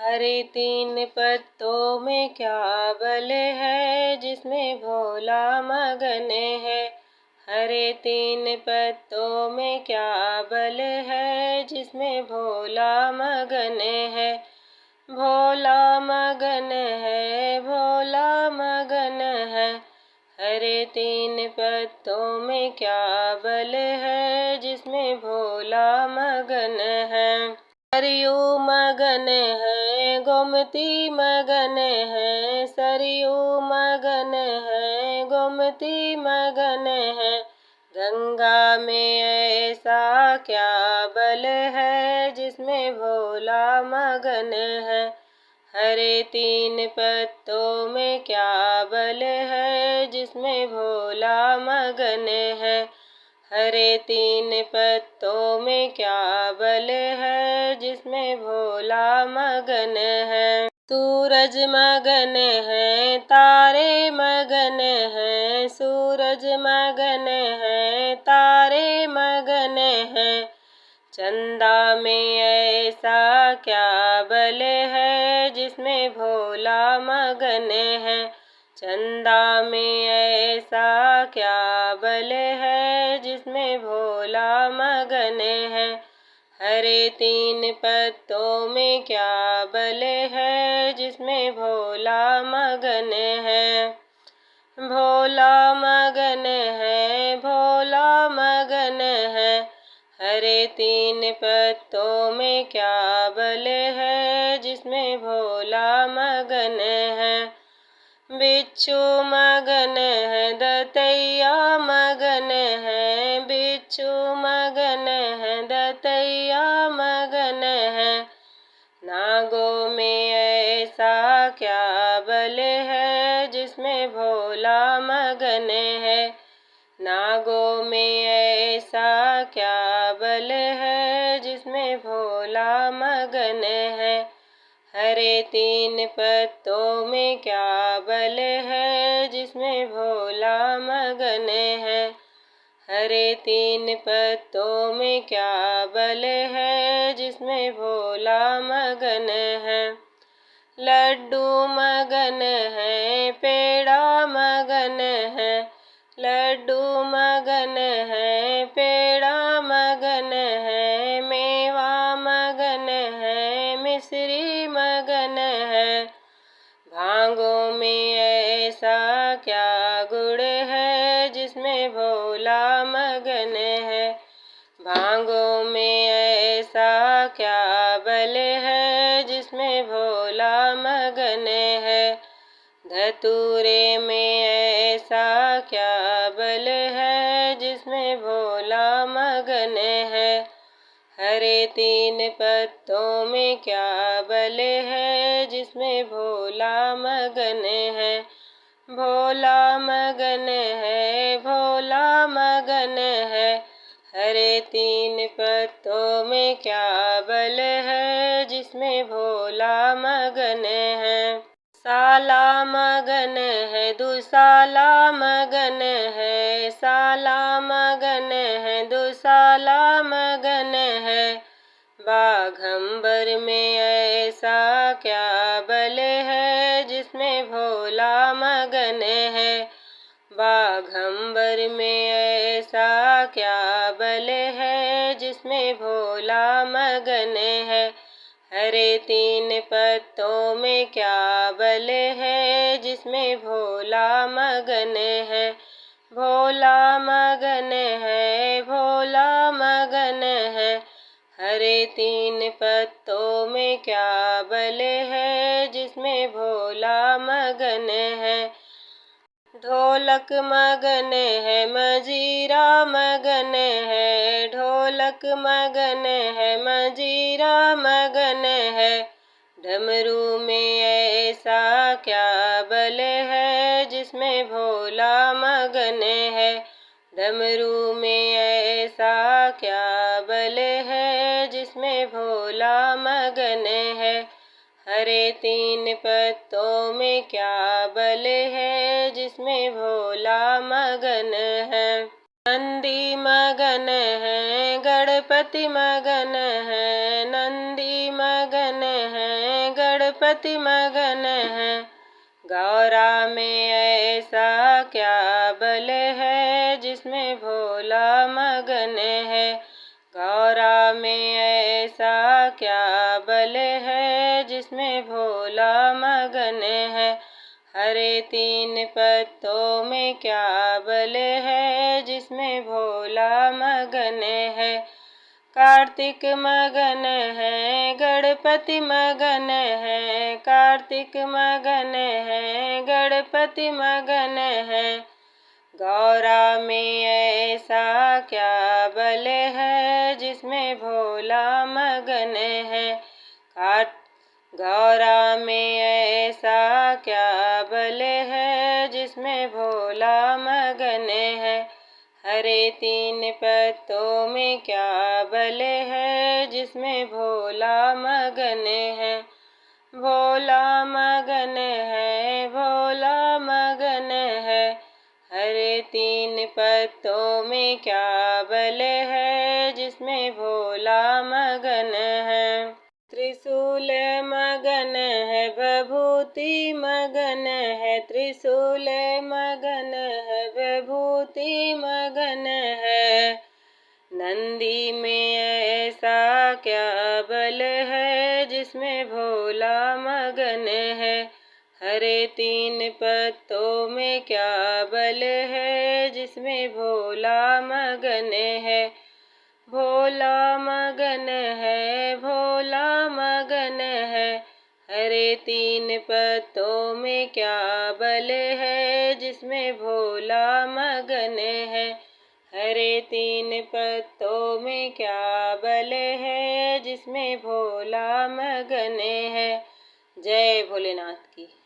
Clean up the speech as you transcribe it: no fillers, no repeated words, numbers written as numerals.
हरे तीन पत्तों में क्या बल है, जिसमें भोला मगन है। हरे तीन पत्तों में क्या बल है, जिसमें भोला मगन है। भोला मगन है, भोला मगन है। हरे तीन पत्तों में क्या बल है, जिसमें भोला मगन है। सरयू मगन है, गोमती मगन है। सरयू मगन है, गोमती मगन है। गंगा में ऐसा क्या बल है, जिसमें भोला मगन है। हरे तीन पत्तों में क्या बल है, जिसमें भोला मगन है। हरे तीन पत्तों में क्या बल है, जिसमें भोला मगन है। सूरज मगन है, तारे मगन है। सूरज मगन है, तारे मगन है। चंदा में ऐसा क्या बल है, जिसमें भोला मगन है। चंदा में ऐसा क्या बल है, जिसमें भोला मगन है। हरे तीन पत्तों में क्या बल है, जिसमें भोला मगन है। भोला मगन है, भोला मगन है। हरे तीन पत्तों में क्या बल है, जिसमें भोला मगन है। बिच्छू मगन है, दतैया मगन है। बिच्छू मगन है, दतैया मगन है। नागों में ऐसा क्या बल है, जिसमें भोला मगन है। नागों में ऐसा क्या बल है, जिसमें भोला मगन है। हरे तीन पत्तों में क्या बल है, जिसमें भोला मगन है। हरे तीन पत्तों में क्या बल है, जिसमें भोला मगन है। लड्डू मगन है, पेड़ा मगन है। लड्डू मगन है, पेड़ा मगन है। मेवा मगन है, मिश्री मगन है। भांगों में ऐसा क्या गुड़ है, जिसमें भोला मगन है। भांगों में ऐसा क्या बल है, जिसमें भोला मगन है। धतूरे में ऐसा क्या बल है, जिसमें भोला मगन है। हरे तीन पत्तों में क्या बल है, जिसमें भोला मगन है। भोला मगन है, भोला मगन है। हरे तीन पत्तों में क्या बल है, जिसमें भोला मगन है। साला मगन है, दुसाला मगन है। साला मगन है, दुसाला मगन है। बाघंबर में ऐसा क्या बल है, जिसमें भोला मगन है। बाघंबर में ऐसा क्या बल है, जिसमें भोला मगन है। हरे तीन पत्तों में क्या बल है, जिसमें भोला मगन है। भोला मगन है, भोला मगन है। हरे तीन पत्तों में क्या बल है, जिसमें भोला मगन है। ढोलक मगन है, मजीरा मगन है। ढोलक मगन है, मजीरा मगन है। डमरू में ऐसा क्या बल है, जिसमें भोला मगन है। डमरू में ऐसा क्या बल है, जिसमें भोला मगन है। हरे तीन पत्तों में क्या बल है, जिसमें भोला मगन है। नंदी मगन है, गणपति मगन है। नंदी मगन है, गणपति गणपति मगन है। गौरा में ऐसा क्या बल है जिसमें भोला मगन है। गौरा में ऐसा क्या बल है जिसमें भोला मगन है। हरे तीन पत्तों में क्या बल है जिसमें भोला मगन है। कार्तिक मगन है गणपति मगन है। कार्तिक मगन है गणपति मगन है। गौरा में ऐसा क्या बल है जिसमें भोला मगन है। गौरा में ऐसा क्या बल है जिसमें भोला मगन है। हरे तीन पत्तों में क्या बल है जिसमें भोला मगन है। भोला मगन है भोला मगन है। हरे तीन पत्तों में क्या बल है जिसमें भोला मगन है। त्रिशूल मगन है विभूति मगन है। त्रिशूल मगन है विभूति मगन है। नंदी में ऐसा क्या बल है जिसमें भोला मगन है। हरे तीन पत्तों में क्या बल है जिसमें भोला मगन है। भोला मगन है भोला मगन है। हरे तीन पत्तों में क्या बल है जिसमें भोला मगन है। हरे तीन पत्तों में क्या बल है जिसमें भोला मगन है। जय भोलेनाथ की।